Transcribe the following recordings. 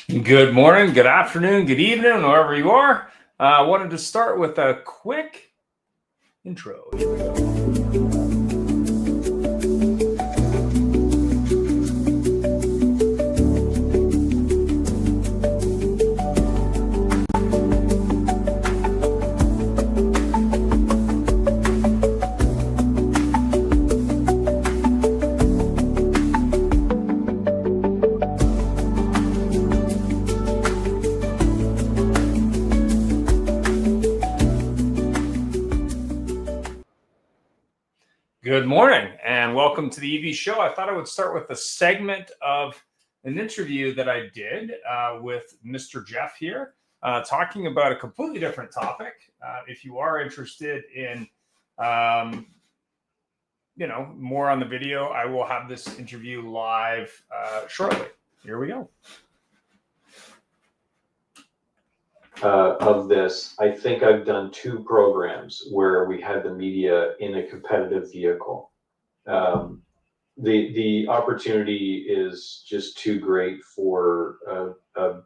Good morning, good afternoon, good evening, wherever you are. I wanted to start with a quick intro. Here we go. Good morning and welcome to the EV show. I thought I would start with a segment of an interview that I did with Mr. Jeff here, talking about a completely different topic. If you are interested in, more on the video, I will have this interview live shortly. Here we go. Of this, I think I've done 2 programs where we had the media in a competitive vehicle. The opportunity is just too great for a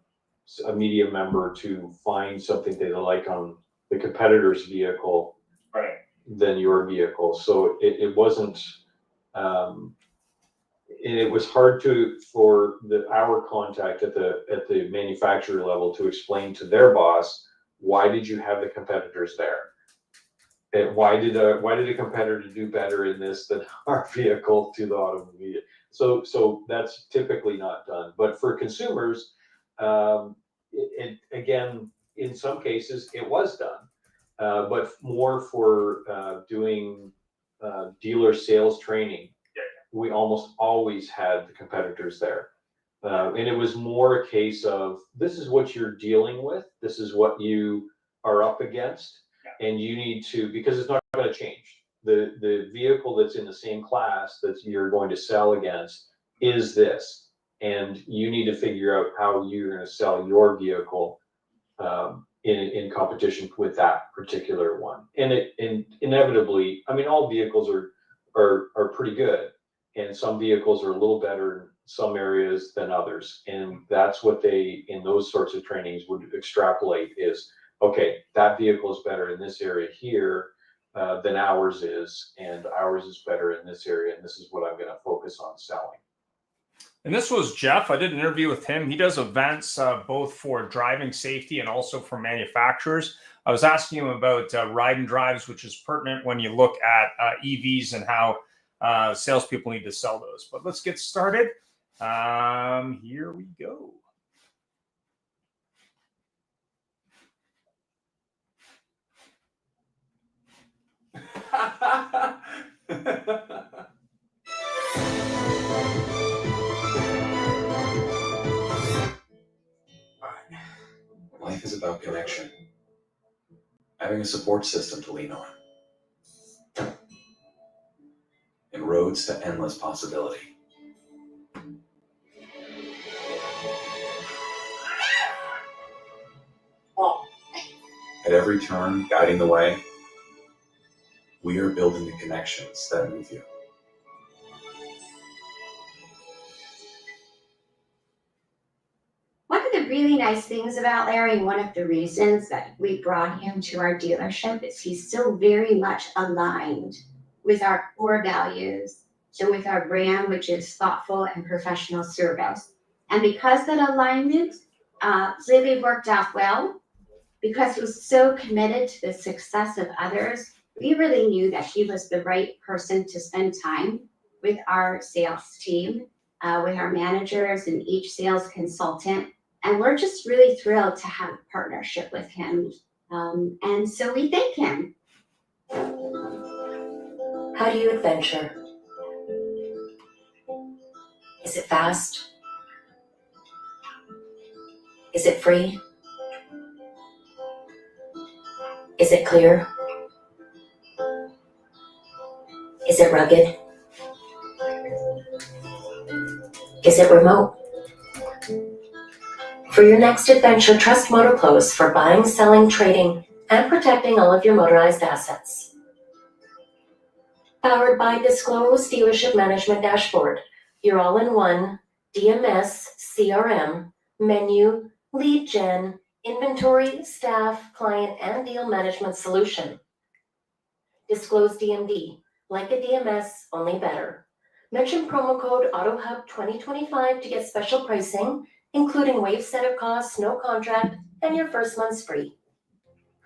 media member to find something they like on the competitor's vehicle, right, than your vehicle. So it wasn't. It was hard for our contact at the manufacturer level to explain to their boss, why did you have the competitors there? And why did a competitor do better in this than our vehicle to the automobile? So that's typically not done. But for consumers, again, in some cases it was done, but more for doing dealer sales training. We almost always had the competitors there. And it was more a case of, this is what you're dealing with, this is what you are up against, and you need to, because it's not going to change. The vehicle that's in the same class that you're going to sell against is this, and you need to figure out how you're going to sell your vehicle in competition with that particular one. And inevitably, I mean, all vehicles are pretty good. And some vehicles are a little better in some areas than others. And that's what they, in those sorts of trainings, would extrapolate is, okay, that vehicle is better in this area here than ours is, and ours is better in this area, and this is what I'm going to focus on selling. And this was Jeff. I did an interview with him. He does events both for driving safety and also for manufacturers. I was asking him about ride and drives, which is pertinent when you look at EVs and how salespeople need to sell those. But let's get started. Here we go. Life is about connection, having a support system to lean on, and roads to endless possibility. At every turn, guiding the way, we are building the connections that move you. One of the really nice things about Larry, one of the reasons that we brought him to our dealership, is he's still very much aligned with our core values, so with our brand, which is thoughtful and professional service. And because that alignment really worked out well, because he was so committed to the success of others, we really knew that he was the right person to spend time with our sales team, with our managers and each sales consultant. And we're just really thrilled to have a partnership with him. And so we thank him. How do you adventure? Is it fast? Is it free? Is it clear? Is it rugged? Is it remote? For your next adventure, trust MotoClose for buying, selling, trading, and protecting all of your motorized assets. Powered by Disclose Dealership Management Dashboard, your all-in-one DMS CRM menu, lead gen, inventory, staff, client, and deal management solution. Disclose DMD, like a DMS, only better. Mention promo code AutoHub 2025 to get special pricing, including waive setup costs, no contract, and your first month's free.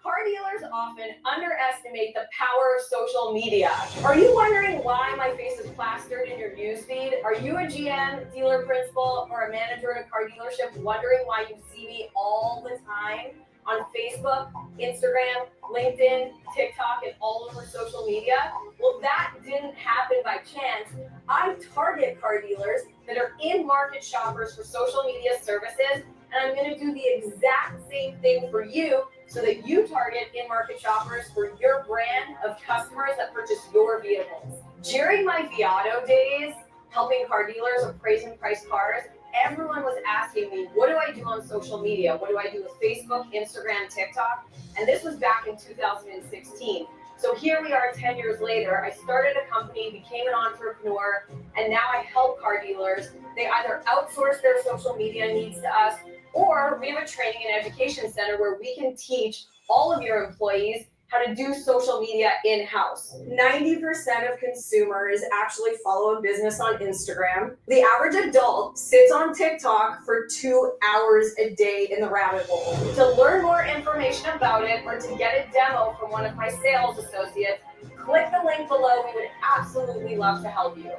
Car dealers often underestimate the power of social media. Are you wondering why my face is plastered in your newsfeed? Are you a GM, dealer principal, or a manager at a car dealership wondering why you see me all the time on Facebook, Instagram, LinkedIn, TikTok, and all over social media? Well, that didn't happen by chance. I target car dealers that are in-market shoppers for social media services, and I'm going to do the exact same thing for you so that you target in-market shoppers for your brand of customers that purchase your vehicles. During my Viato days, helping car dealers appraise and price cars, everyone was asking me, what do I do on social media? What do I do with Facebook, Instagram, TikTok? And this was back in 2016. So here we are 10 years later. I started a company, became an entrepreneur, and now I help car dealers. They either outsource their social media needs to us, or we have a training and education center where we can teach all of your employees how to do social media in-house. 90% of consumers actually follow a business on Instagram. The average adult sits on TikTok for 2 hours a day in the rabbit hole. To learn more information about it or to get a demo from one of my sales associates, click the link below. We would absolutely love to help you.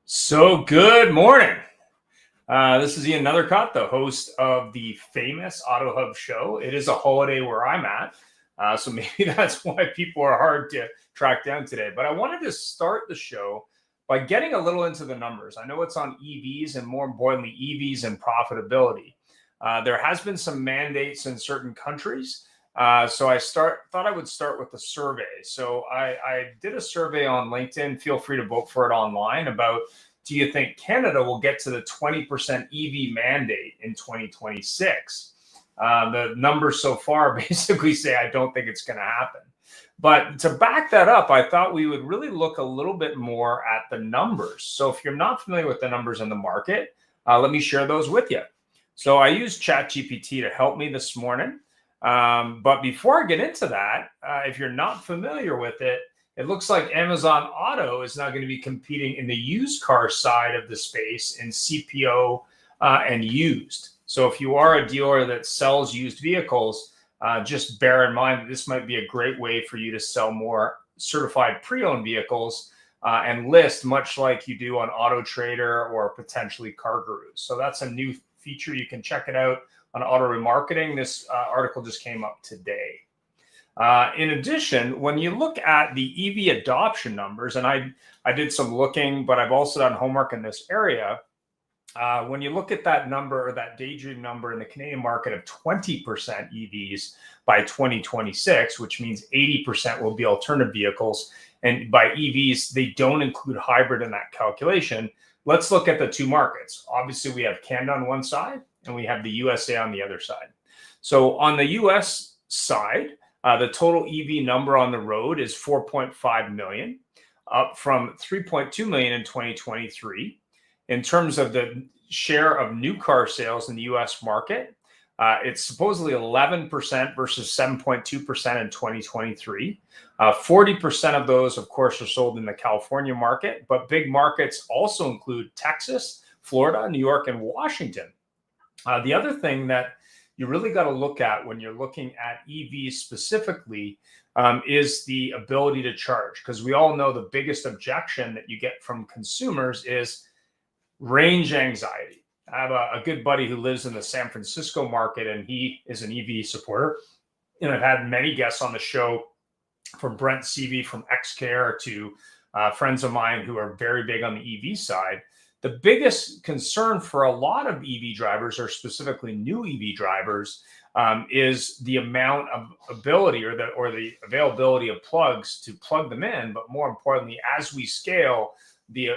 So good morning. This is Ian Nethercott, the host of the famous Auto Hub show. It is a holiday where I'm at, so maybe that's why people are hard to track down today. But I wanted to start the show by getting a little into the numbers. I know it's on EVs and more importantly, EVs and profitability. There has been some mandates in certain countries. So I thought I would start with a survey. So I did a survey on LinkedIn. Feel free to vote for it online about, do you think Canada will get to the 20% EV mandate in 2026? The numbers so far basically say I don't think it's going to happen. But to back that up, I thought we would really look a little bit more at the numbers. So if you're not familiar with the numbers in the market, let me share those with you. So I used ChatGPT to help me this morning. But before I get into that, if you're not familiar with it, it looks like Amazon Auto is now going to be competing in the used car side of the space in CPO and used. So if you are a dealer that sells used vehicles, just bear in mind that this might be a great way for you to sell more certified pre-owned vehicles and list much like you do on Auto Trader or potentially Car Gurus. So that's a new feature. You can check it out on Auto Remarketing. This article just came up today. In addition, when you look at the EV adoption numbers, and I did some looking, but I've also done homework in this area. When you look at that number or that daydream number in the Canadian market of 20% EVs by 2026, which means 80% will be alternative vehicles. And by EVs, they don't include hybrid in that calculation. Let's look at the two markets. Obviously, we have Canada on one side and we have the USA on the other side. So on the US side, the total EV number on the road is 4.5 million, up from 3.2 million in 2023. In terms of the share of new car sales in the US market, it's supposedly 11% versus 7.2% in 2023. 40% of those, of course, are sold in the California market, but big markets also include Texas, Florida, New York, and Washington. The other thing that you really got to look at when you're looking at EVs specifically is the ability to charge, because we all know the biggest objection that you get from consumers is range anxiety. I have a good buddy who lives in the San Francisco market, and he is an EV supporter. And I've had many guests on the show, from Brent Seavey from XCare to friends of mine who are very big on the EV side. The biggest concern for a lot of EV drivers, or specifically new EV drivers, is the amount of ability or the availability of plugs to plug them in. But more importantly, as we scale, the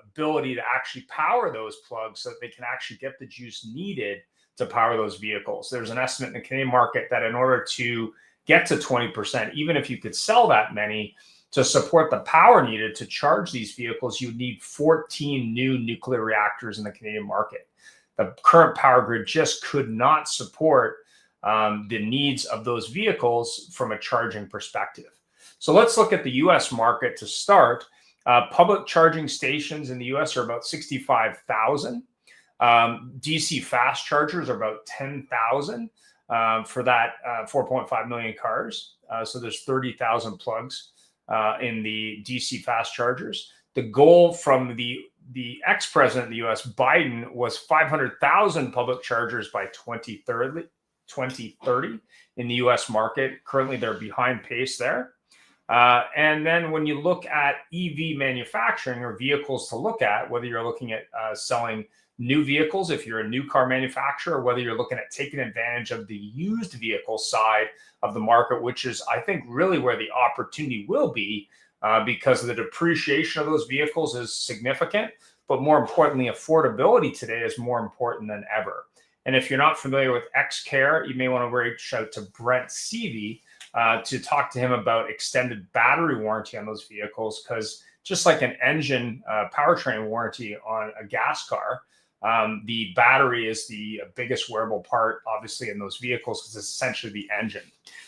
ability to actually power those plugs so that they can actually get the juice needed to power those vehicles. There's an estimate in the Canadian market that in order to get to 20%, even if you could sell that many, to support the power needed to charge these vehicles, you need 14 new nuclear reactors in the Canadian market. The current power grid just could not support the needs of those vehicles from a charging perspective. So let's look at the US market to start. Public charging stations in the US are about 65,000. DC fast chargers are about 10,000 for that 4.5 million cars. So there's 30,000 plugs in the DC fast chargers. The goal from the ex-president of the US, Biden, was 500,000 public chargers by 2030 in the US market. Currently, they're behind pace there. And then when you look at EV manufacturing or vehicles to look at, whether you're looking at selling new vehicles, if you're a new car manufacturer, or whether you're looking at taking advantage of the used vehicle side of the market, which is, I think, really where the opportunity will be, because the depreciation of those vehicles is significant, but more importantly, affordability today is more important than ever. And if you're not familiar with XCare, you may want to reach out to Brent Seavey to talk to him about extended battery warranty on those vehicles, because just like an engine powertrain warranty on a gas car, the battery is the biggest wearable part, obviously, in those vehicles, because it's essentially the engine.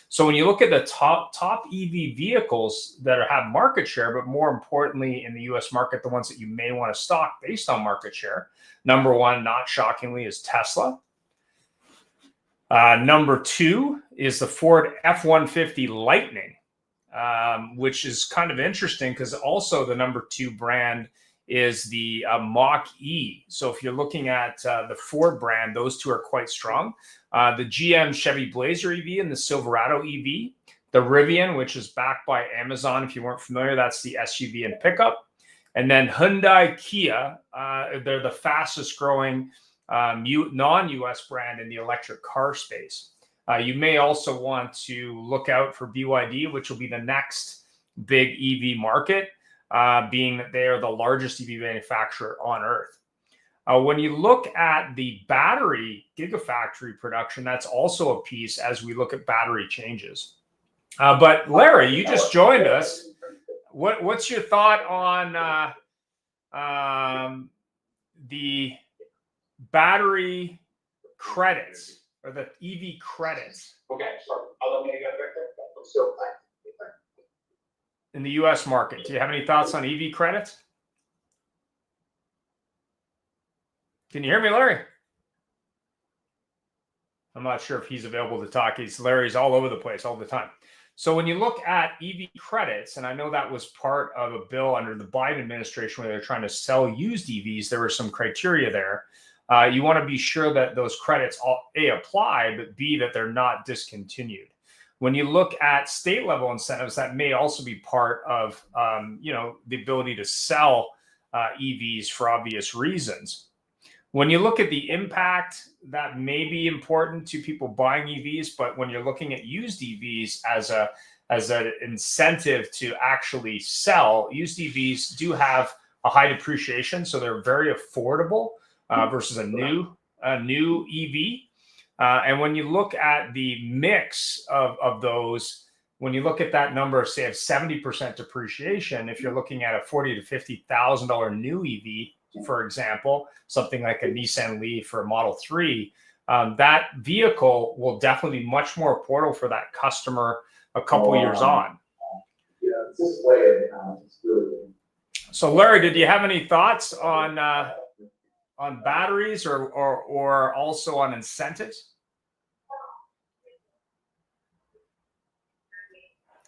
So when you look at the top EV vehicles that have market share, but more importantly in the US market, the ones that you may want to stock based on market share, number one, not shockingly, is Tesla. Number two is the Ford F-150 Lightning, which is kind of interesting because also the number two brand is the Mach-E. So if you're looking at the Ford brand, those two are quite strong. The GM Chevy Blazer EV and the Silverado EV. The Rivian, which is backed by Amazon, if you weren't familiar, that's the SUV and pickup. And then Hyundai Kia, they're the fastest growing non-US brand in the electric car space. You may also want to look out for BYD, which will be the next big EV market, being that they are the largest EV manufacturer on earth. When you look at the battery gigafactory production, that's also a piece as we look at battery changes. But Larry, you just joined us. What's your thought on the battery credits or the EV credits? Okay, sorry. I'll let me get back there. So, in the US market, do you have any thoughts on EV credits? Can you hear me, Larry? I'm not sure if he's available to talk. Larry's all over the place all the time. So when you look at EV credits, and I know that was part of a bill under the Biden administration where they're trying to sell used EVs, there were some criteria there. You want to be sure that those credits A, apply, but B, that they're not discontinued. When you look at state level incentives, that may also be part of the ability to sell EVs for obvious reasons. When you look at the impact, that may be important to people buying EVs, but when you're looking at used EVs as an incentive to actually sell, used EVs do have a high depreciation, so they're very affordable versus a new EV. And when you look at the mix of those, when you look at that number, say of 70% depreciation, if you're looking at a $40,000 to $50,000 new EV, for example, something like a Nissan Leaf or a Model 3, that vehicle will definitely be much more affordable for that customer a couple years on. yeah, this way, it's really. So, Larry, did you have any thoughts on batteries or also on incentives?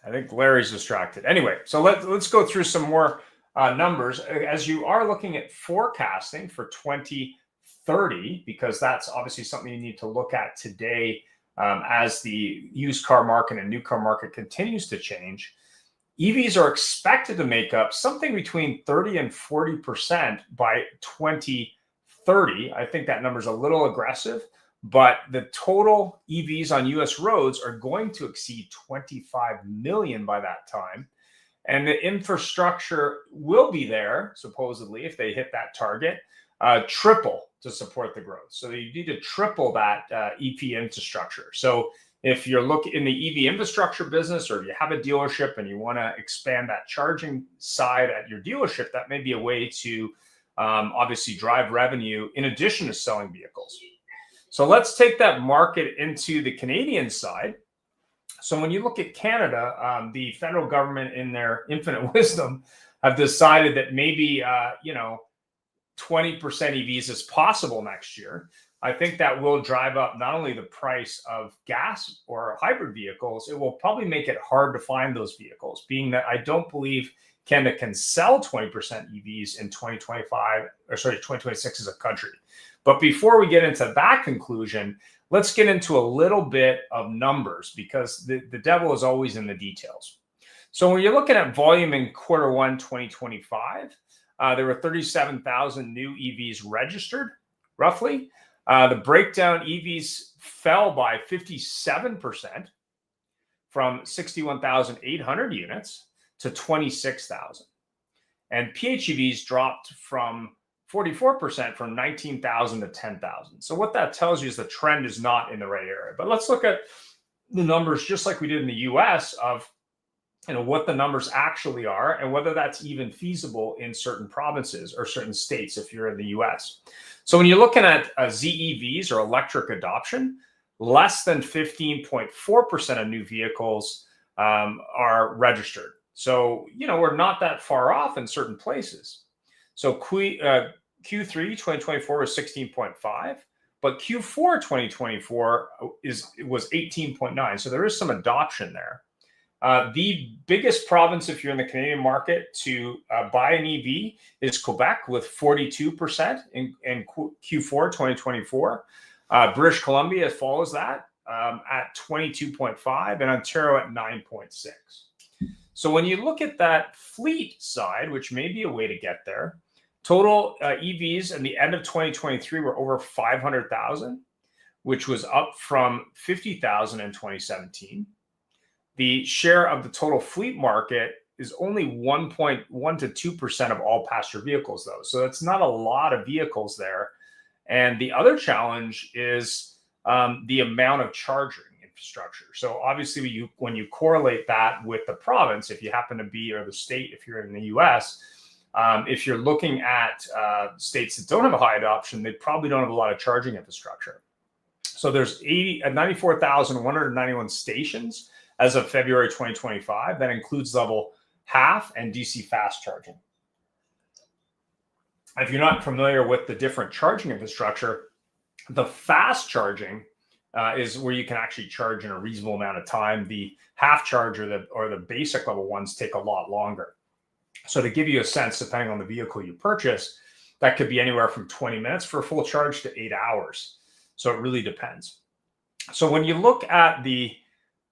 I think Larry's distracted. Anyway, so let's go through some more numbers as you are looking at forecasting for 2030, because that's obviously something you need to look at today as the used car market and new car market continues to change. EVs are expected to make up something between 30 and 40% by 2030. I think that number is a little aggressive, but the total EVs on US roads are going to exceed 25 million by that time. And the infrastructure will be there, supposedly, if they hit that target, triple to support the growth. So you need to triple that EP infrastructure. So If you're looking in the EV infrastructure business, or if you have a dealership and you want to expand that charging side at your dealership, that may be a way to obviously drive revenue in addition to selling vehicles. So let's take that market into the Canadian side. So when you look at Canada, the federal government, in their infinite wisdom, have decided that maybe 20% EVs is possible next year. I think that will drive up not only the price of gas or hybrid vehicles, it will probably make it hard to find those vehicles, being that I don't believe Canada can sell 20% EVs in 2026 as a country. But before we get into that conclusion, let's get into a little bit of numbers, because the devil is always in the details. So when you're looking at volume in Q1 2025, there were 37,000 new EVs registered, roughly. The breakdown, EVs fell by 57% from 61,800 units to 26,000. And PHEVs dropped from 44% from 19,000 to 10,000. So what that tells you is the trend is not in the right area. But let's look at the numbers, just like we did in the US, of what the numbers actually are and whether that's even feasible in certain provinces or certain states if you're in the US. So when you're looking at ZEVs, or electric adoption, less than 15.4% of new vehicles are registered. So, we're not that far off in certain places. So Q3 2024 was 16.5, but Q4 2024 was 18.9. So there is some adoption there. The biggest province, if you're in the Canadian market, to buy an EV is Quebec, with 42% in Q4 2024. British Columbia follows that at 22.5, and Ontario at 9.6. So when you look at that fleet side, which may be a way to get there, total EVs in the end of 2023 were over 500,000, which was up from 50,000 in 2017. The share of the total fleet market is only 1.1 to 2% of all passenger vehicles, though. So it's not a lot of vehicles there. And the other challenge is the amount of charging infrastructure. So obviously, when you correlate that with the province, if you happen to be, or the state, if you're in the US, if you're looking at states that don't have a high adoption, they probably don't have a lot of charging infrastructure. So there's 94,191 stations as of February 2025. That includes level half and DC fast charging. If you're not familiar with the different charging infrastructure, the fast charging is where you can actually charge in a reasonable amount of time. The half charge or the basic level ones take a lot longer. So to give you a sense, depending on the vehicle you purchase, that could be anywhere from 20 minutes for a full charge to 8 hours. So it really depends. So when you look at the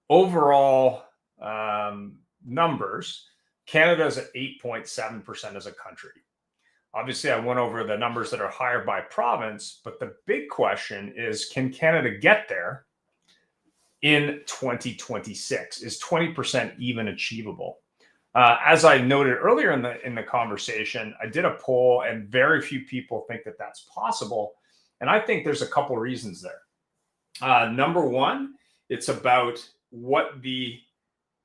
overall numbers, Canada is at 8.7% as a country. Obviously, I went over the numbers that are higher by province, but the big question is, can Canada get there in 2026? Is 20% even achievable? As I noted earlier in the conversation, I did a poll, and very few people think that that's possible. And I think there's a couple of reasons there. Number one, it's about what the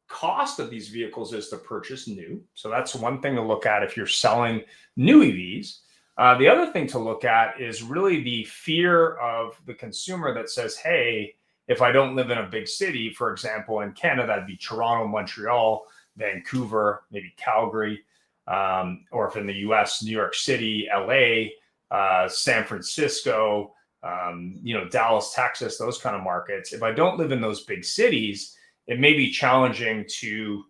cost of these vehicles is to purchase new. So that's one thing to look at if you're selling new EVs. The other thing to look at is really the fear of the consumer that says, hey, if I don't live in a big city, for example, in Canada, that'd be Toronto, Montreal, Vancouver, maybe Calgary, or if in the US, New York City, LA, San Francisco, Dallas, Texas, those kind of markets. If I don't live in those big cities, it may be challenging to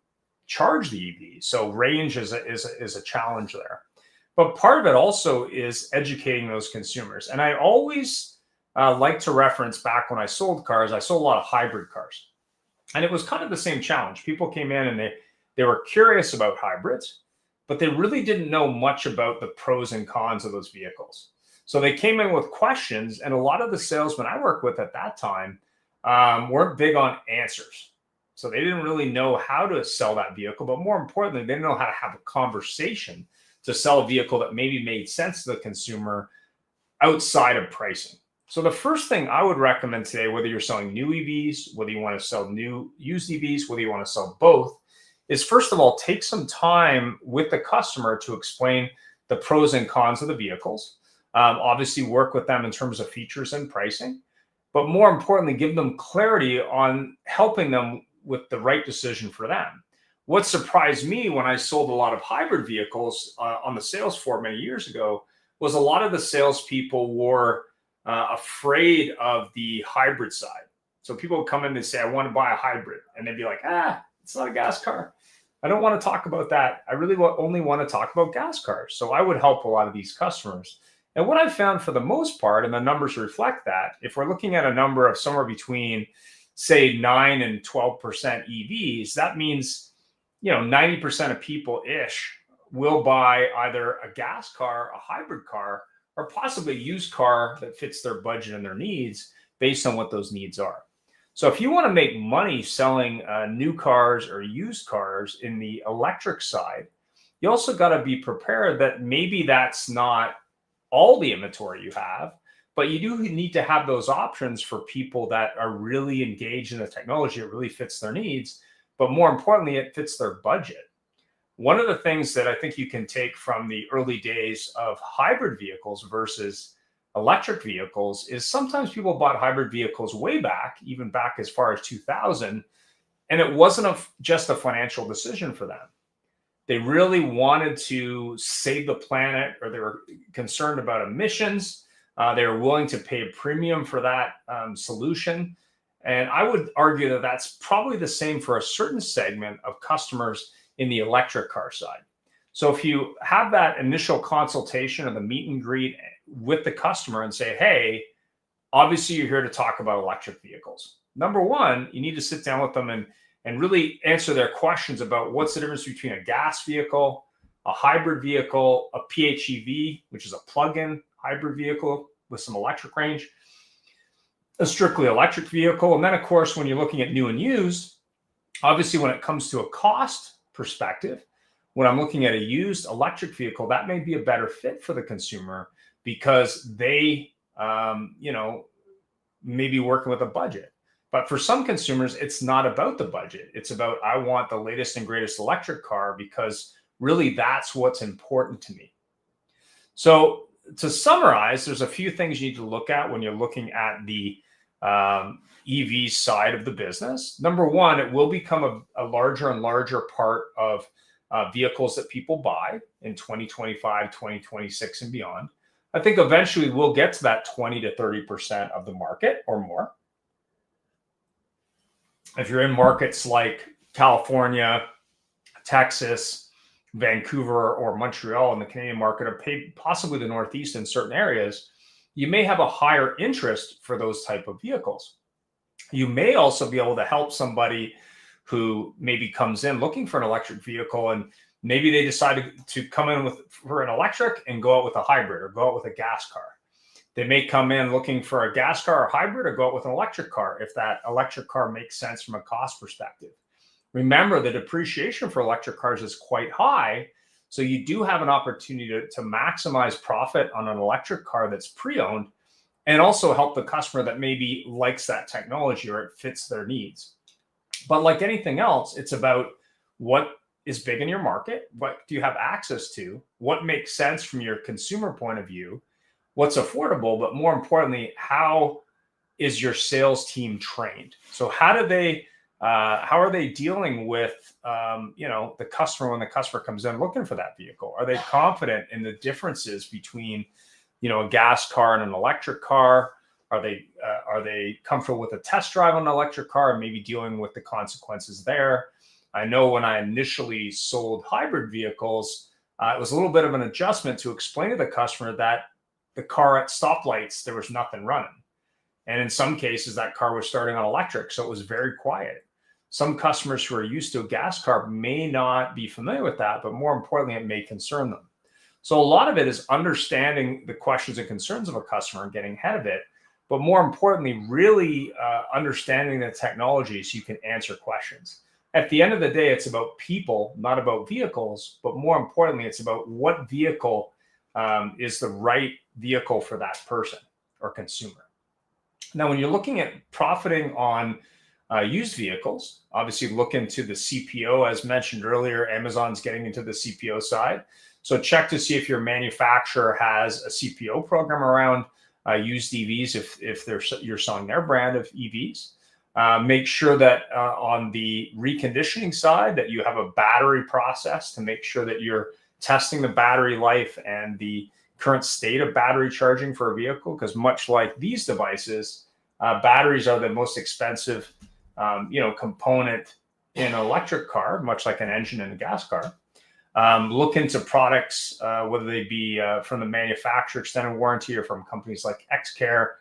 charge the EV. So range is a challenge there. But part of it also is educating those consumers. And I always like to reference back when I sold cars, I sold a lot of hybrid cars. And it was kind of the same challenge. People came in and they were curious about hybrids, but they really didn't know much about the pros and cons of those vehicles. So they came in with questions, and a lot of the salesmen I worked with at that time weren't big on answers. So they didn't really know how to sell that vehicle, but more importantly, they didn't know how to have a conversation to sell a vehicle that maybe made sense to the consumer outside of pricing. So the first thing I would recommend today, whether you're selling new EVs, whether you want to sell new used EVs, whether you want to sell both, is first of all, take some time with the customer to explain the pros and cons of the vehicles. Obviously, work with them in terms of features and pricing, but more importantly, give them clarity on helping them with the right decision for them. What surprised me when I sold a lot of hybrid vehicles on the sales floor many years ago was a lot of the salespeople were afraid of the hybrid side. So people would come in and say, I want to buy a hybrid. And they'd be like, it's not a gas car. I don't want to talk about that. I really only want to talk about gas cars. So I would help a lot of these customers. And what I've found for the most part, and the numbers reflect that, if we're looking at a number of somewhere between, say, 9 and 12% EVs, that means, 90% of people-ish will buy either a gas car, a hybrid car, or possibly a used car that fits their budget and their needs based on what those needs are. So if you want to make money selling new cars or used cars in the electric side, you also got to be prepared that maybe that's not all the inventory you have, but you do need to have those options for people that are really engaged in the technology. It really fits their needs, but more importantly, it fits their budget. One of the things that I think you can take from the early days of hybrid vehicles versus electric vehicles is sometimes people bought hybrid vehicles way back, even back as far as 2000, and it wasn't just a financial decision for them. They really wanted to save the planet, or they were concerned about emissions. They were willing to pay a premium for that solution. And I would argue that that's probably the same for a certain segment of customers in the electric car side. So if you have that initial consultation or the meet and greet with the customer and say, hey, obviously you're here to talk about electric vehicles. Number one, you need to sit down with them and really answer their questions about what's the difference between a gas vehicle, a hybrid vehicle, a PHEV, which is a plug-in hybrid vehicle with some electric range, a strictly electric vehicle. And then, of course, when you're looking at new and used, obviously when it comes to a cost perspective, when I'm looking at a used electric vehicle, that may be a better fit for the consumer because they, may be working with a budget. But for some consumers, it's not about the budget. It's about, I want the latest and greatest electric car because really that's what's important to me. So to summarize, there's a few things you need to look at when you're looking at the EV side of the business. Number one, it will become a larger and larger part of vehicles that people buy in 2025, 2026 and beyond. I think eventually we'll get to that 20 to 30% of the market or more. If you're in markets like California, Texas, Vancouver, or Montreal in the Canadian market, or possibly the Northeast in certain areas, you may have a higher interest for those type of vehicles. You may also be able to help somebody who maybe comes in looking for an electric vehicle, and maybe they decide to come in for an electric and go out with a hybrid or go out with a gas car. They may come in looking for a gas car or hybrid or go out with an electric car if that electric car makes sense from a cost perspective. Remember, the depreciation for electric cars is quite high, so you do have an opportunity to maximize profit on an electric car that's pre-owned and also help the customer that maybe likes that technology or it fits their needs. But like anything else, it's about what is big in your market, what do you have access to, what makes sense from your consumer point of view, what's affordable, but more importantly, how is your sales team trained? So how are they dealing with the customer when the customer comes in looking for that vehicle? Are they confident in the differences between a gas car and an electric car? Are they comfortable with a test drive on an electric car and maybe dealing with the consequences there? I know when I initially sold hybrid vehicles, it was a little bit of an adjustment to explain to the customer that the car at stoplights, there was nothing running. And in some cases, that car was starting on electric, so it was very quiet. Some customers who are used to a gas car may not be familiar with that, but more importantly, it may concern them. So a lot of it is understanding the questions and concerns of a customer and getting ahead of it, but more importantly, really understanding the technology so you can answer questions. At the end of the day, it's about people, not about vehicles, but more importantly, it's about what vehicle is the right vehicle for that person or consumer. Now, when you're looking at profiting on used vehicles, obviously look into the CPO. As mentioned earlier, Amazon's getting into the CPO side. So check to see if your manufacturer has a CPO program around used EVs if you're selling their brand of EVs. Make sure that on the reconditioning side that you have a battery process to make sure that you're testing the battery life and the current state of battery charging for a vehicle, because much like these devices, batteries are the most expensive component in an electric car, much like an engine in a gas car. Look into products, whether they be from the manufacturer extended warranty or from companies like Xcare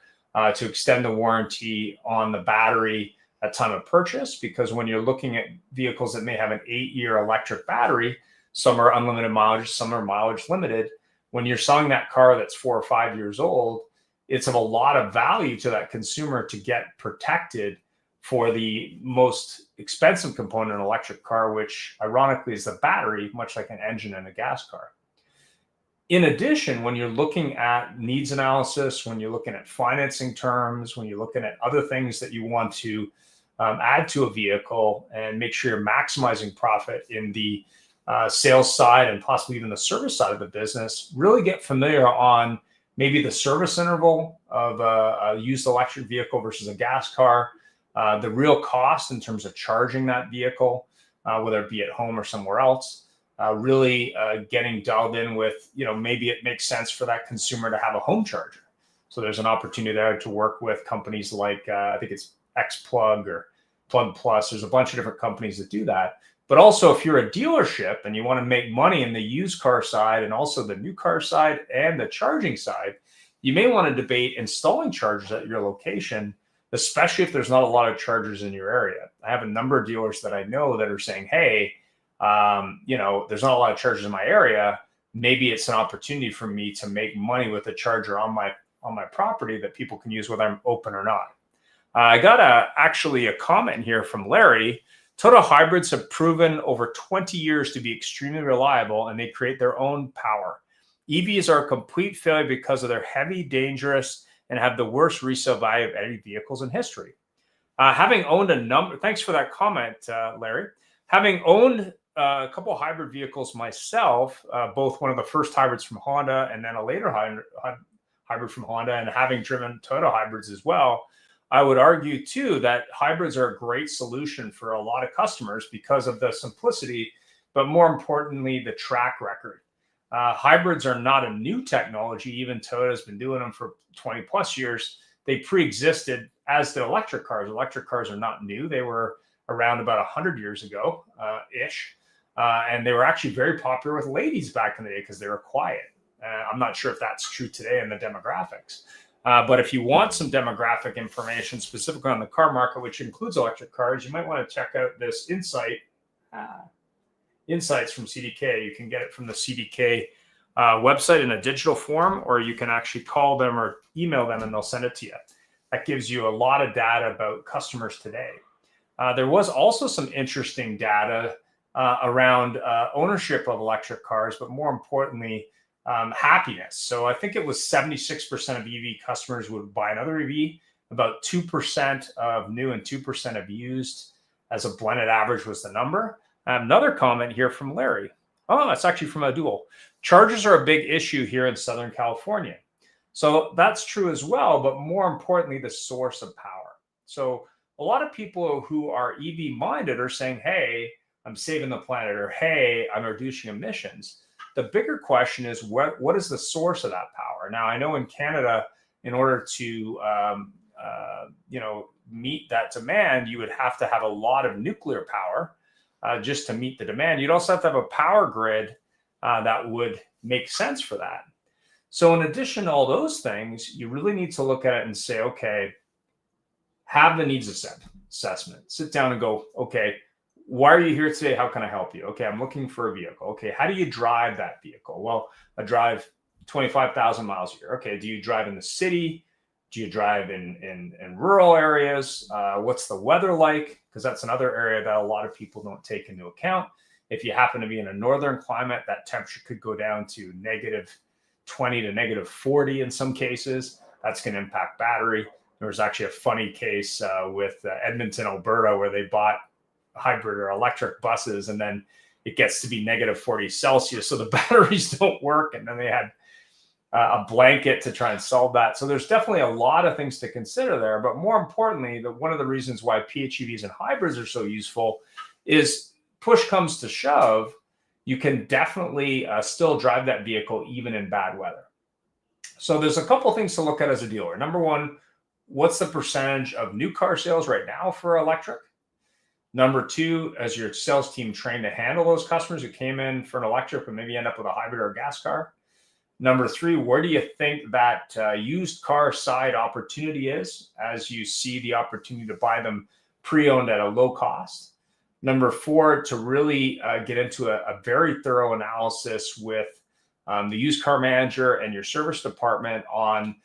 to extend the warranty on the battery at time of purchase. Because when you're looking at vehicles that may have an 8-year electric battery, some are unlimited mileage, some are mileage limited. When you're selling that car that's 4 or 5 years old, it's of a lot of value to that consumer to get protected for the most expensive component in an electric car, which ironically is the battery, much like an engine in a gas car. In addition, when you're looking at needs analysis, when you're looking at financing terms, when you're looking at other things that you want to add to a vehicle and make sure you're maximizing profit in the sales side and possibly even the service side of the business, really get familiar on maybe the service interval of a used electric vehicle versus a gas car, the real cost in terms of charging that vehicle, whether it be at home or somewhere else, really getting dialed in with, maybe it makes sense for that consumer to have a home charger. So there's an opportunity there to work with companies like, I think it's XPlug or Plug Plus. There's a bunch of different companies that do that. But also, if you're a dealership and you want to make money in the used car side and also the new car side and the charging side, you may want to debate installing chargers at your location, especially if there's not a lot of chargers in your area. I have a number of dealers that I know that are saying, hey, there's not a lot of chargers in my area. Maybe it's an opportunity for me to make money with a charger on my property that people can use whether I'm open or not. I got actually a comment here from Larry. Total hybrids have proven over 20 years to be extremely reliable, and they create their own power. EVs are a complete failure because of their heavy, dangerous, and have the worst resale value of any vehicles in history. Having owned thanks for that comment, Larry. Having owned a couple of hybrid vehicles myself, both one of the first hybrids from Honda and then a later hybrid from Honda, and having driven Toyota hybrids as well, I would argue too that hybrids are a great solution for a lot of customers because of the simplicity, but more importantly, the track record. Hybrids are not a new technology. Even Toyota's been doing them for 20 plus years. They pre-existed as the electric cars. Electric cars are not new. They were around about 100 years ago, ish. And they were actually very popular with ladies back in the day because they were quiet. I'm not sure if that's true today in the demographics. But if you want some demographic information specifically on the car market, which includes electric cars, you might want to check out this insights from CDK. You can get it from the CDK website in a digital form, or you can actually call them or email them and they'll send it to you. That gives you a lot of data about customers today. There was also some interesting data around ownership of electric cars, but more importantly, happiness. So I think it was 76% of EV customers would buy another EV, about 2% of new and 2% of used as a blended average was the number. Another comment here from Larry. Oh, that's actually from a dual. Chargers are a big issue here in Southern California. So that's true as well, but more importantly, the source of power. So a lot of people who are EV minded are saying, hey, I'm saving the planet, or hey, I'm reducing emissions. The bigger question is what is the source of that power? Now, I know in Canada, in order to meet that demand, you would have to have a lot of nuclear power just to meet the demand. You'd also have to have a power grid that would make sense for that. So in addition to all those things, you really need to look at it and say, okay, have the needs assessment. Sit down and go, okay, why are you here today? How can I help you? Okay, I'm looking for a vehicle. Okay, how do you drive that vehicle? Well, I drive 25,000 miles a year. Okay, do you drive in the city? Do you drive in rural areas? What's the weather like? Because that's another area that a lot of people don't take into account. If you happen to be in a northern climate, that temperature could go down to -20 to -40 in some cases. That's going to impact battery. There was actually a funny case with Edmonton, Alberta, where they bought hybrid or electric buses, and then it gets to be -40 Celsius, so the batteries don't work, and then they had a blanket to try and solve that. So there's definitely a lot of things to consider there. But more importantly, one of the reasons why PHEVs and hybrids are so useful is push comes to shove, you can definitely still drive that vehicle even in bad weather. So there's a couple things to look at as a dealer. Number one, what's the percentage of new car sales right now for electric? Number two, as your sales team trained to handle those customers who came in for an electric but maybe end up with a hybrid or a gas car? Number three, where do you think that used car side opportunity is as you see the opportunity to buy them pre-owned at a low cost? Number four, to really get into a very thorough analysis with the used car manager and your service department on,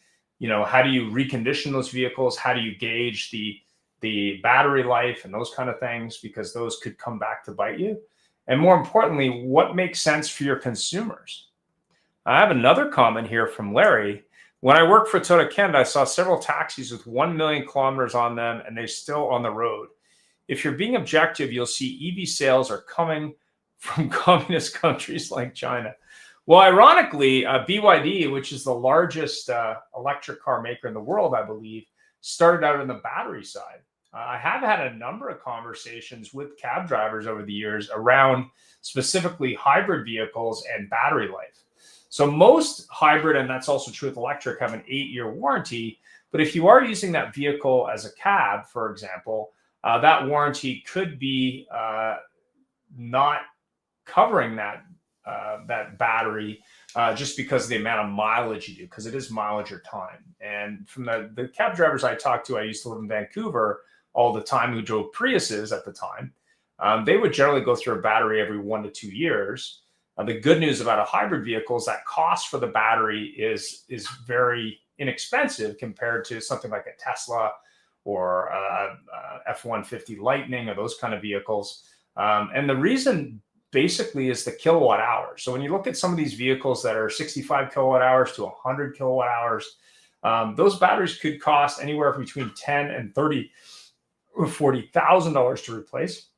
how do you recondition those vehicles? How do you gauge the battery life and those kind of things, because those could come back to bite you. And more importantly, what makes sense for your consumers? I have another comment here from Larry. When I worked for Toyota Canada, I saw several taxis with 1 million kilometers on them, and they're still on the road. If you're being objective, you'll see EV sales are coming from communist countries like China. Well, ironically, BYD, which is the largest electric car maker in the world, I believe, started out on the battery side. I have had a number of conversations with cab drivers over the years around specifically hybrid vehicles and battery life. So most hybrid, and that's also true with electric, have an 8-year warranty. But if you are using that vehicle as a cab, for example, that warranty could be not covering that battery just because of the amount of mileage you do, because it is mileage or time. And from the cab drivers I talked to, I used to live in Vancouver all the time, who drove Priuses at the time, they would generally go through a battery every 1 to 2 years. The good news about a hybrid vehicle is that cost for the battery is very inexpensive compared to something like a Tesla or a F-150 Lightning or those kind of vehicles. And the reason basically is the kilowatt hour. So when you look at some of these vehicles that are 65 kilowatt hours to 100 kilowatt hours, those batteries could cost anywhere between $10,000 and $30,000 or $40,000 to replace.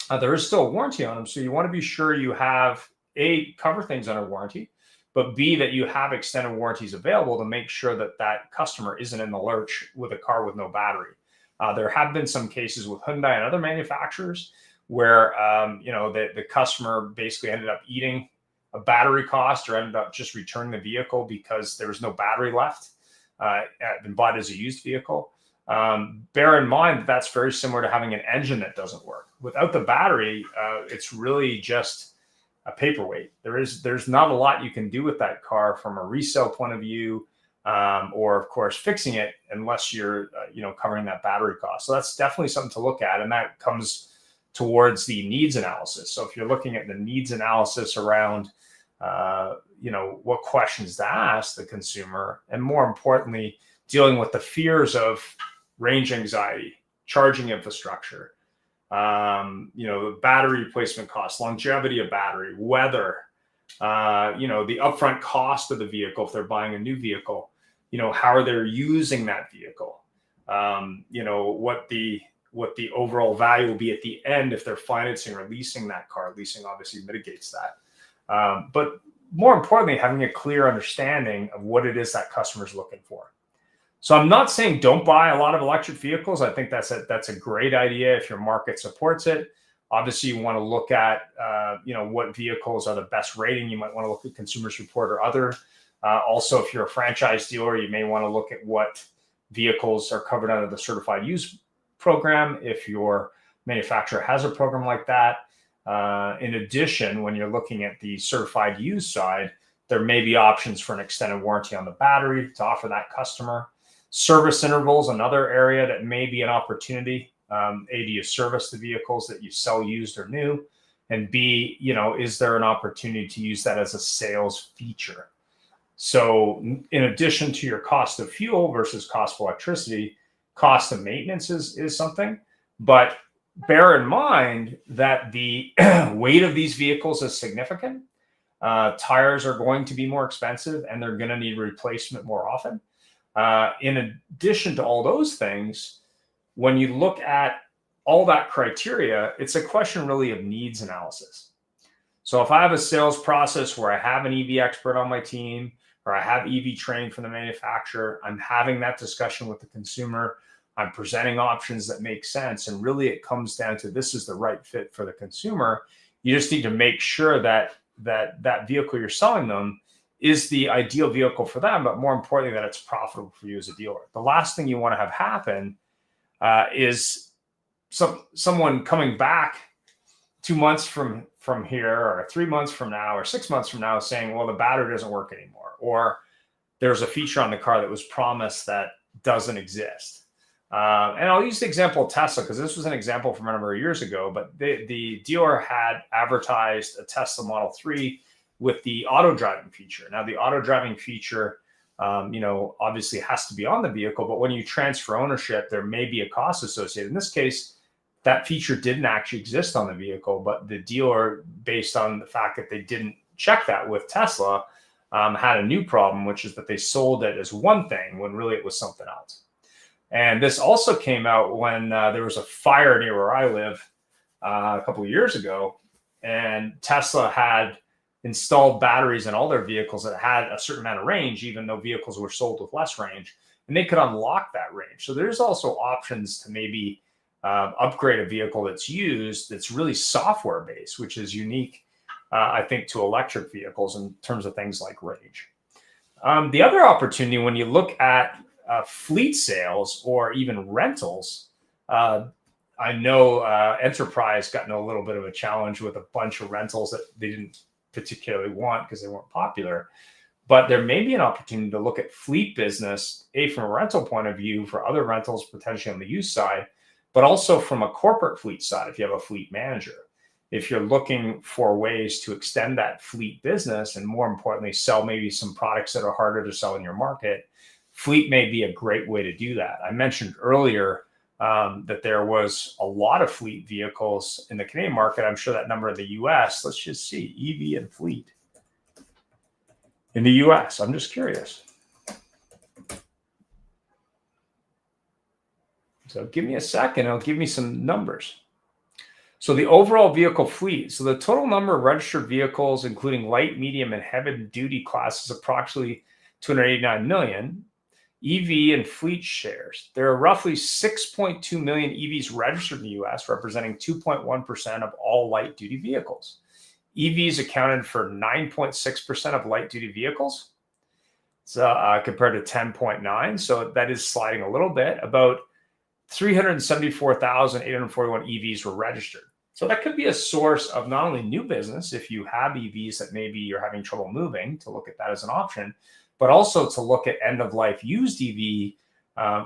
There is still a warranty on them, so you want to be sure you have A, cover things under warranty, but B, that you have extended warranties available to make sure that that customer isn't in the lurch with a car with no battery. There have been some cases with Hyundai and other manufacturers where the customer basically ended up eating a battery cost or ended up just returning the vehicle because there was no battery left and bought as a used vehicle. Bear in mind that that's very similar to having an engine that doesn't work. Without the battery, it's really just a paperweight. There's not a lot you can do with that car from a resale point of view, or of course fixing it, unless you're covering that battery cost. So that's definitely something to look at, and that comes towards the needs analysis. So if you're looking at the needs analysis around what questions to ask the consumer, and more importantly, dealing with the fears of range anxiety, charging infrastructure, the battery replacement cost, longevity of battery, weather, the upfront cost of the vehicle if they're buying a new vehicle, how are they using that vehicle, what the overall value will be at the end if they're financing or leasing that car. Leasing obviously mitigates that. But more importantly, having a clear understanding of what it is that customer's looking for. So I'm not saying don't buy a lot of electric vehicles. I think that's a great idea if your market supports it. Obviously, you want to look at what vehicles are the best rating. You might want to look at Consumers Report or other. Also, if you're a franchise dealer, you may want to look at what vehicles are covered under the certified used program if your manufacturer has a program like that. In addition, when you're looking at the certified used side, there may be options for an extended warranty on the battery to offer that customer. Service intervals, another area that may be an opportunity. A, do you service the vehicles that you sell used or new? And B, is there an opportunity to use that as a sales feature? So in addition to your cost of fuel versus cost of electricity, cost of maintenance is something. But bear in mind that the weight of these vehicles is significant. Tires are going to be more expensive and they're going to need replacement more often. In addition to all those things, when you look at all that criteria, it's a question really of needs analysis. So if I have a sales process where I have an EV expert on my team, or I have EV training from the manufacturer, I'm having that discussion with the consumer, I'm presenting options that make sense, and really it comes down to this is the right fit for the consumer. You just need to make sure that that vehicle you're selling them is the ideal vehicle for them, but more importantly, that it's profitable for you as a dealer. The last thing you want to have happen is someone coming back 2 months from here, or 3 months from now, or 6 months from now saying, well, the battery doesn't work anymore, or there's a feature on the car that was promised that doesn't exist. And I'll use the example of Tesla, because this was an example from a number of years ago, but the dealer had advertised a Tesla Model 3 with the auto driving feature. Now, the auto driving feature, obviously has to be on the vehicle, but when you transfer ownership, there may be a cost associated. In this case, that feature didn't actually exist on the vehicle, but the dealer, based on the fact that they didn't check that with Tesla, had a new problem, which is that they sold it as one thing when really it was something else. And this also came out when there was a fire near where I live a couple of years ago, and Tesla had installed batteries in all their vehicles that had a certain amount of range, even though vehicles were sold with less range, and they could unlock that range. So there's also options to maybe upgrade a vehicle that's used, that's really software based, which is unique, I think, to electric vehicles in terms of things like range. The other opportunity, when you look at fleet sales or even rentals, I know Enterprise got in a little bit of a challenge with a bunch of rentals that they didn't particularly want because they weren't popular. But there may be an opportunity to look at fleet business, from a rental point of view, for other rentals potentially on the used side, but also from a corporate fleet side if you have a fleet manager. If you're looking for ways to extend that fleet business, and more importantly, sell maybe some products that are harder to sell in your market, fleet may be a great way to do that. I mentioned earlier that there was a lot of fleet vehicles in the Canadian market. I'm sure that number in the US, let's just see, EV and fleet in the US. I'm just curious. So give me a second, it'll give me some numbers. So the overall vehicle fleet, so the total number of registered vehicles, including light, medium, and heavy duty classes, approximately 289 million. EV and fleet shares. There are roughly 6.2 million EVs registered in the US, representing 2.1% of all light duty vehicles. EVs accounted for 9.6% of light duty vehicles, so compared to 10.9. So that is sliding a little bit. About 374,841 EVs were registered. So that could be a source of not only new business if you have EVs that maybe you're having trouble moving, to look at that as an option, but also to look at end-of-life used EV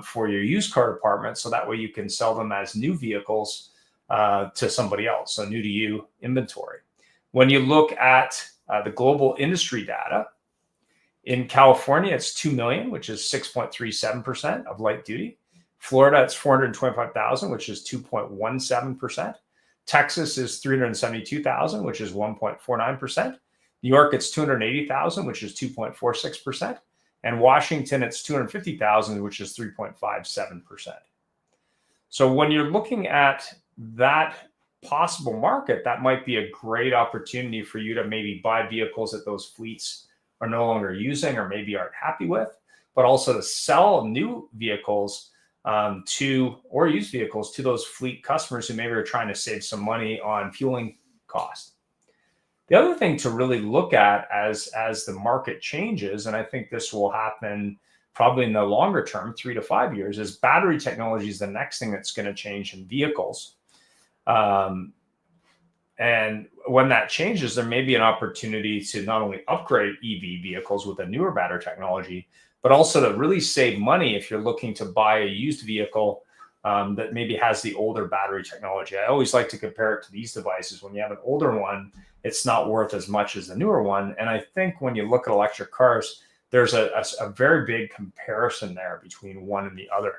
for your used car department, so that way you can sell them as new vehicles to somebody else, so new to you inventory. When you look at the global industry data, in California, it's 2 million, which is 6.37% of light duty. Florida, it's 425,000, which is 2.17%. Texas is 372,000, which is 1.49%. New York, it's 280,000, which is 2.46%. And Washington, it's 250,000, which is 3.57%. So when you're looking at that possible market, that might be a great opportunity for you to maybe buy vehicles that those fleets are no longer using or maybe aren't happy with, but also to sell new vehicles or used vehicles to those fleet customers who maybe are trying to save some money on fueling costs. The other thing to really look at as the market changes, and I think this will happen probably in the longer term, 3 to 5 years, is battery technology is the next thing that's going to change in vehicles. And when that changes, there may be an opportunity to not only upgrade EV vehicles with a newer battery technology, but also to really save money if you're looking to buy a used vehicle that maybe has the older battery technology. I always like to compare it to these devices. When you have an older one, it's not worth as much as the newer one. And I think when you look at electric cars, there's a very big comparison there between one and the other.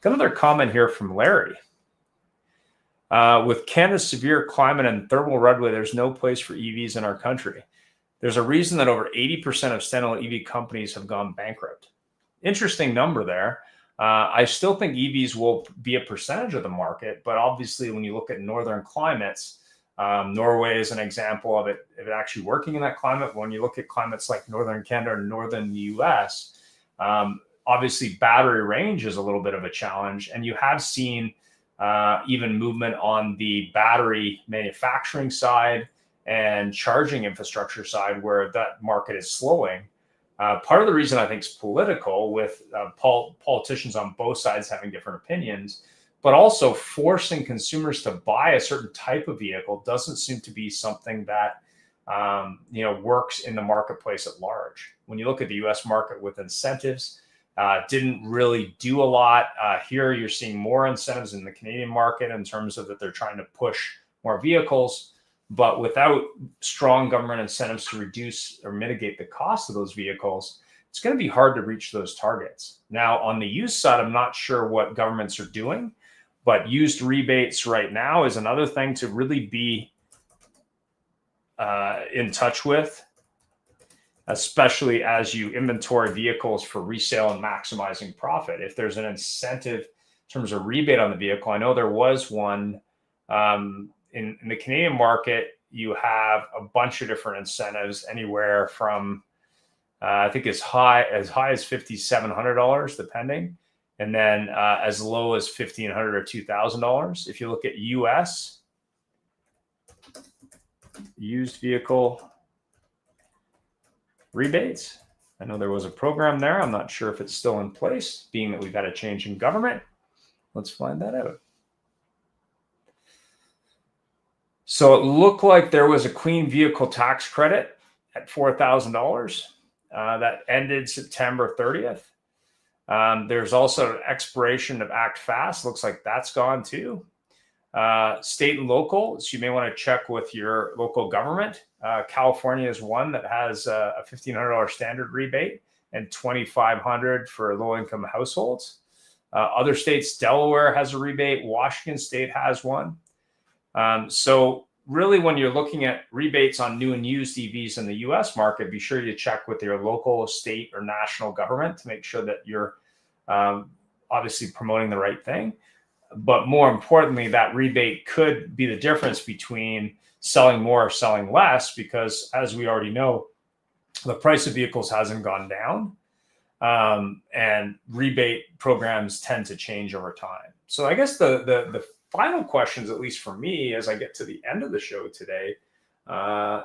Another comment here from Larry. With Canada's severe climate and thermal runaway, there's no place for EVs in our country. There's a reason that over 80% of standalone EV companies have gone bankrupt. interesting number there. I still think EVs will be a percentage of the market, but obviously when you look at northern climates, Norway is an example of it actually working in that climate. When you look at climates like northern Canada or northern US, obviously battery range is a little bit of a challenge, and you have seen even movement on the battery manufacturing side and charging infrastructure side where that market is slowing. Part of the reason I think is political, with politicians on both sides having different opinions, but also forcing consumers to buy a certain type of vehicle doesn't seem to be something that works in the marketplace at large. When you look at the U.S. market with incentives, didn't really do a lot. Here you're seeing more incentives in the Canadian market in terms of that they're trying to push more vehicles, but without strong government incentives to reduce or mitigate the cost of those vehicles, it's going to be hard to reach those targets. Now, on the used side, I'm not sure what governments are doing, but used rebates right now is another thing to really be in touch with, especially as you inventory vehicles for resale and maximizing profit. If there's an incentive in terms of rebate on the vehicle, I know there was one in the Canadian market. You have a bunch of different incentives, anywhere from I think as high as $5,700 depending, and then as low as $1,500 or $2,000. If you look at US used vehicle rebates, I know there was a program there. I'm not sure if it's still in place, being that we've had a change in government. Let's find that out. So it looked like there was a clean vehicle tax credit at $4,000 that ended September 30th. There's also an expiration of Act Fast. Looks like that's gone too. State and local, so you may want to check with your local government. California is one that has a $1,500 standard rebate and $2,500 for low-income households. Other states, Delaware has a rebate. Washington State has one. So really, when you're looking at rebates on new and used EVs in the U.S. market, be sure you check with your local, state, or national government to make sure that you're obviously promoting the right thing. But more importantly, that rebate could be the difference between selling more or selling less, because as we already know, the price of vehicles hasn't gone down, and rebate programs tend to change over time. So I guess the final questions, at least for me, as I get to the end of the show today,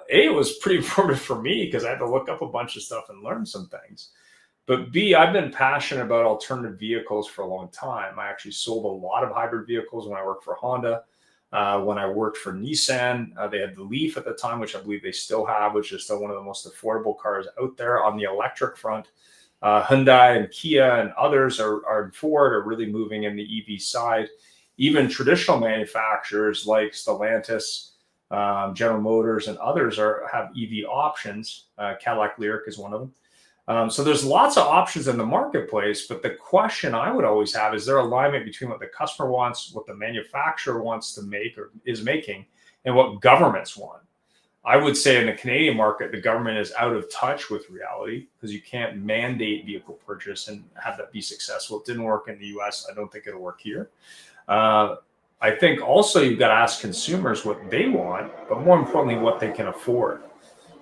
it was pretty informative for me because I had to look up a bunch of stuff and learn some things. But B, I've been passionate about alternative vehicles for a long time. I actually sold a lot of hybrid vehicles when I worked for Honda. When I worked for Nissan, they had the Leaf at the time, which I believe they still have, which is still one of the most affordable cars out there on the electric front. Hyundai and Kia and others are Ford are really moving in the EV side. Even traditional manufacturers like Stellantis, General Motors, and others have EV options. Cadillac Lyriq is one of them. So there's lots of options in the marketplace, but the question I would always have is there alignment between what the customer wants, what the manufacturer wants to make or is making, and what governments want. I would say in the Canadian market, the government is out of touch with reality because you can't mandate vehicle purchase and have that be successful. It didn't work in the US. I don't think it'll work here. I think also you've got to ask consumers what they want, but more importantly, what they can afford.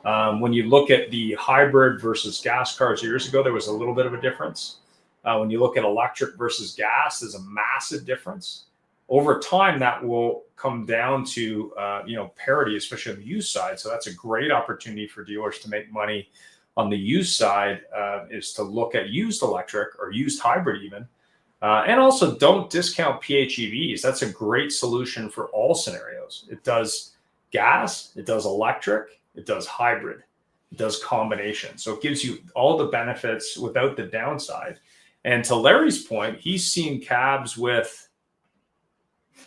When you look at the hybrid versus gas cars years ago, there was a little bit of a difference. When you look at electric versus gas, there's a massive difference. Over time, that will come down to parity, especially on the used side. So that's a great opportunity for dealers to make money on the used side, is to look at used electric or used hybrid even. And also don't discount PHEVs. That's a great solution for all scenarios. It does gas, it does electric, it does hybrid, it does combination. So it gives you all the benefits without the downside. And to Larry's point, he's seen cabs with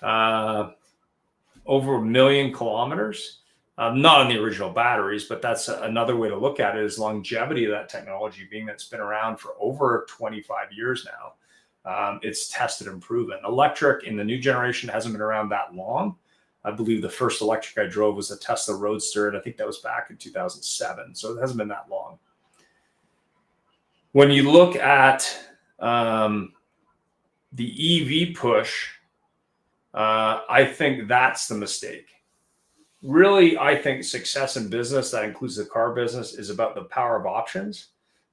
over 1 million kilometers, not on the original batteries, but that's another way to look at it, is longevity of that technology, being that's been around for over 25 years now. It's tested and proven. Electric in the new generation hasn't been around that long. I believe the first electric I drove was a Tesla Roadster, and I think that was back in 2007. So it hasn't been that long. When you look at the EV push, I think that's the mistake. Really, I think success in business, that includes the car business, is about the power of options,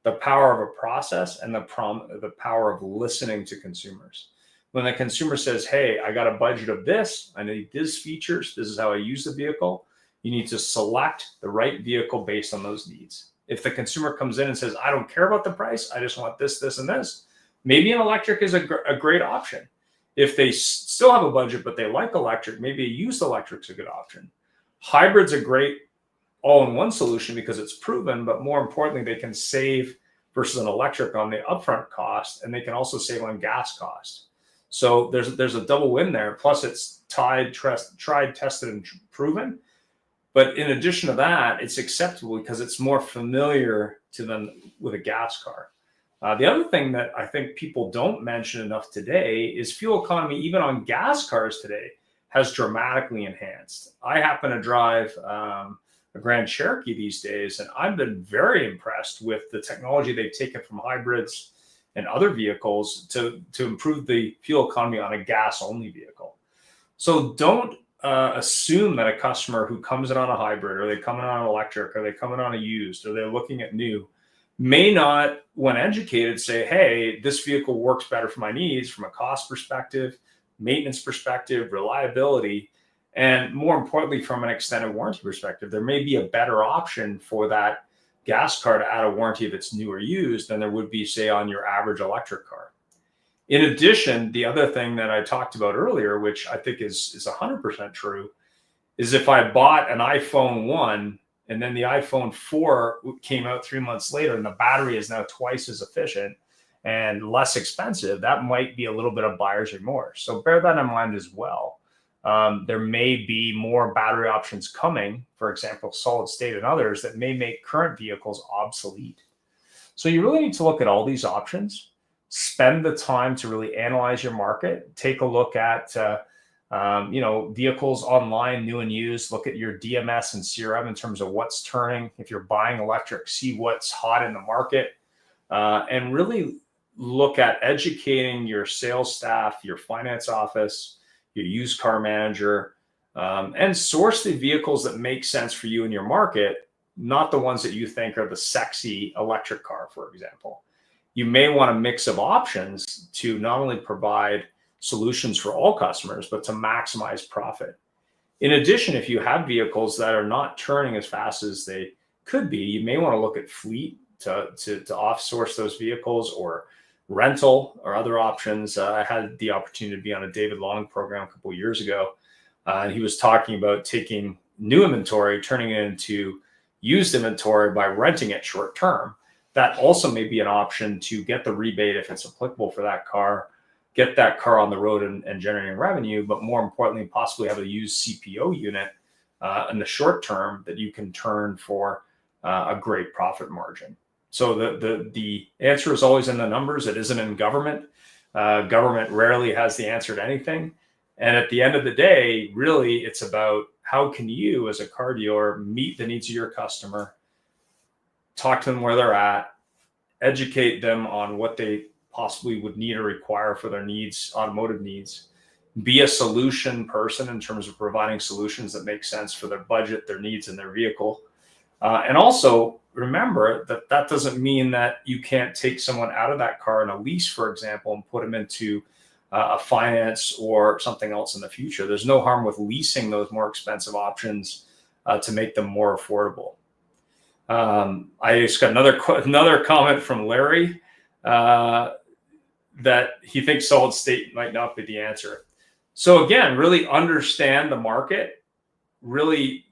the power of a process, and the power of listening to consumers. When the consumer says, hey, I got a budget of this, I need these features, this is how I use the vehicle, you need to select the right vehicle based on those needs. If the consumer comes in and says, I don't care about the price, I just want this, this, and this, maybe an electric is a great option. If they still have a budget, but they like electric, maybe a used electric's a good option. Hybrid's a great all-in-one solution because it's proven, but more importantly, they can save versus an electric on the upfront cost, and they can also save on gas costs. So there's a double win there. Plus, it's tried, tested, and proven. But in addition to that, it's acceptable because it's more familiar to them with a gas car. The other thing that I think people don't mention enough today is fuel economy, even on gas cars today, has dramatically enhanced. I happen to drive a Grand Cherokee these days, and I've been very impressed with the technology they've taken from hybrids and other vehicles to improve the fuel economy on a gas-only vehicle. So don't assume that a customer who comes in on a hybrid, or they come in on an electric, or they come in on a used, or they're looking at new, may not, when educated, say, hey, this vehicle works better for my needs from a cost perspective, maintenance perspective, reliability, and more importantly, from an extended warranty perspective. There may be a better option for that gas car to add a warranty if it's new or used than there would be, say, on your average electric car. In addition, the other thing that I talked about earlier, which I think is 100% true, is if I bought an iPhone 1 and then the iPhone 4 came out 3 months later and the battery is now twice as efficient and less expensive, that might be a little bit of buyer's remorse. So bear that in mind as well. There may be more battery options coming, for example, solid state and others, that may make current vehicles obsolete. So you really need to look at all these options, spend the time to really analyze your market, take a look at vehicles online, new and used, look at your DMS and CRM in terms of what's turning. If you're buying electric, see what's hot in the market, and really look at educating your sales staff, your finance office, your used car manager, and source the vehicles that make sense for you in your market, not the ones that you think are the sexy electric car, for example. You may want a mix of options to not only provide solutions for all customers, but to maximize profit. In addition, if you have vehicles that are not turning as fast as they could be, you may want to look at fleet to off-source those vehicles, or rental or other options. I had the opportunity to be on a David Long program a couple of years ago. And he was talking about taking new inventory, turning it into used inventory by renting it short term. That also may be an option to get the rebate if it's applicable for that car, get that car on the road and generating revenue, but more importantly, possibly have a used CPO unit in the short term that you can turn for a great profit margin. So the answer is always in the numbers. It isn't in government. Government rarely has the answer to anything. And at the end of the day, really, it's about how can you, as a car dealer, meet the needs of your customer, talk to them where they're at, educate them on what they possibly would need or require for their needs, automotive needs, be a solution person in terms of providing solutions that make sense for their budget, their needs, and their vehicle. And also remember that that doesn't mean that you can't take someone out of that car in a lease, for example, and put them into a finance or something else in the future. There's no harm with leasing those more expensive options to make them more affordable. I just got another comment from Larry that he thinks solid state might not be the answer. So again, really understand the market, really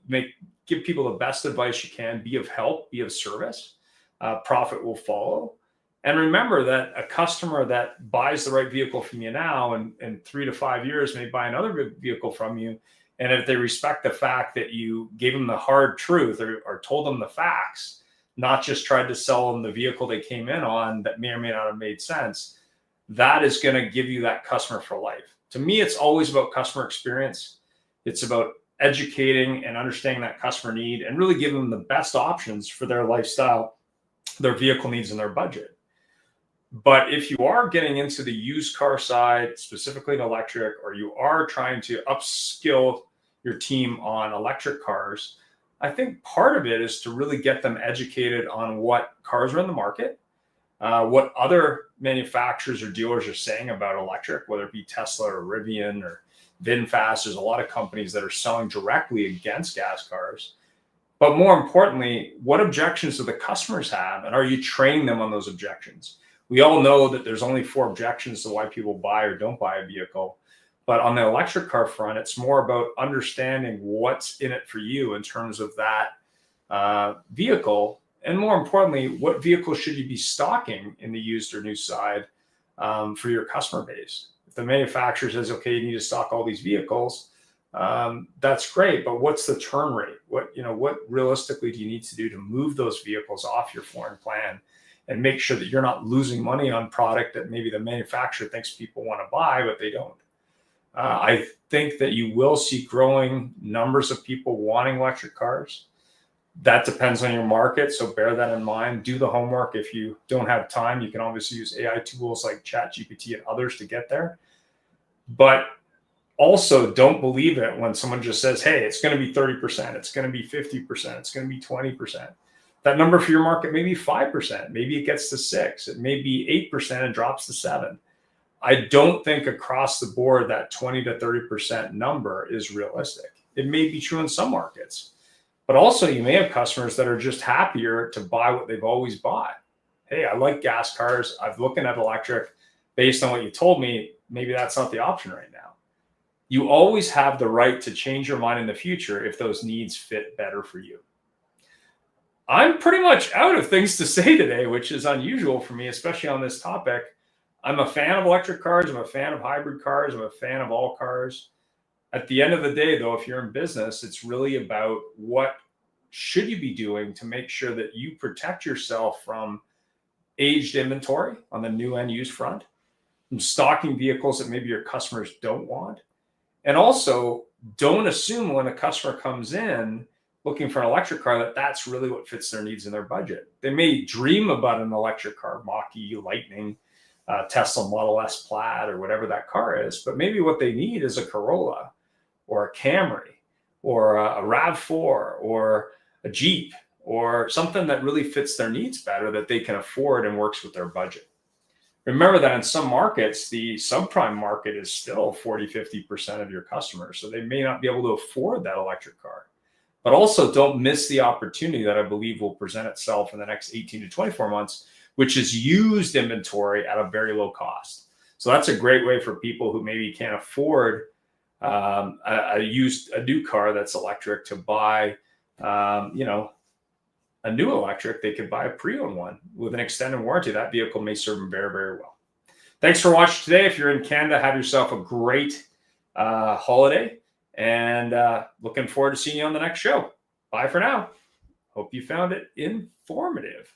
give people the best advice you can, be of help, be of service, profit will follow. And remember that a customer that buys the right vehicle from you now and in 3 to 5 years may buy another vehicle from you. And if they respect the fact that you gave them the hard truth or told them the facts, not just tried to sell them the vehicle they came in on that may or may not have made sense, that is going to give you that customer for life. To me, it's always about customer experience. It's about educating and understanding that customer need and really giving them the best options for their lifestyle, their vehicle needs, and their budget. But if you are getting into the used car side, specifically in electric, or you are trying to upskill your team on electric cars, I think part of it is to really get them educated on what cars are in the market, what other manufacturers or dealers are saying about electric, whether it be Tesla or Rivian or VinFast. There's a lot of companies that are selling directly against gas cars. But more importantly, what objections do the customers have? And are you training them on those objections? We all know that there's only 4 objections to why people buy or don't buy a vehicle. But on the electric car front, it's more about understanding what's in it for you in terms of that vehicle. And more importantly, what vehicle should you be stocking in the used or new side for your customer base? If the manufacturer says, okay, you need to stock all these vehicles, that's great. But what's the turn rate? What realistically do you need to do to move those vehicles off your flooring plan and make sure that you're not losing money on product that maybe the manufacturer thinks people want to buy, but they don't? I think that you will see growing numbers of people wanting electric cars. That depends on your market, so bear that in mind. Do the homework. If you don't have time, you can obviously use AI tools like ChatGPT and others to get there. But also don't believe it when someone just says, hey, it's going to be 30%, it's going to be 50%, it's going to be 20%. That number for your market may be 5%. Maybe it gets to 6%. It may be 8% and drops to 7%. I don't think across the board that 20 to 30% number is realistic. It may be true in some markets, but also you may have customers that are just happier to buy what they've always bought. Hey, I like gas cars. I'm looking at electric. Based on what you told me, maybe that's not the option right now. You always have the right to change your mind in the future if those needs fit better for you. I'm pretty much out of things to say today, which is unusual for me, especially on this topic. I'm a fan of electric cars. I'm a fan of hybrid cars. I'm a fan of all cars. At the end of the day, though, if you're in business, it's really about what should you be doing to make sure that you protect yourself from aged inventory on the new and used front, from stocking vehicles that maybe your customers don't want. And also, don't assume when a customer comes in looking for an electric car that that's really what fits their needs in their budget. They may dream about an electric car, Mach-E, Lightning, Tesla Model S Plaid, or whatever that car is, but maybe what they need is a Corolla or a Camry or a RAV4 or a Jeep or something that really fits their needs better, that they can afford and works with their budget. Remember that in some markets, the subprime market is still 40, 50% of your customers. So they may not be able to afford that electric car. But also don't miss the opportunity that I believe will present itself in the next 18 to 24 months, which is used inventory at a very low cost. So that's a great way for people who maybe can't afford a new car that's electric to buy, a new electric. They could buy a pre-owned one with an extended warranty. That vehicle may serve them very, very well. Thanks for watching today. If you're in Canada, have yourself a great holiday, and looking forward to seeing you on the next show. Bye for now. Hope you found it informative.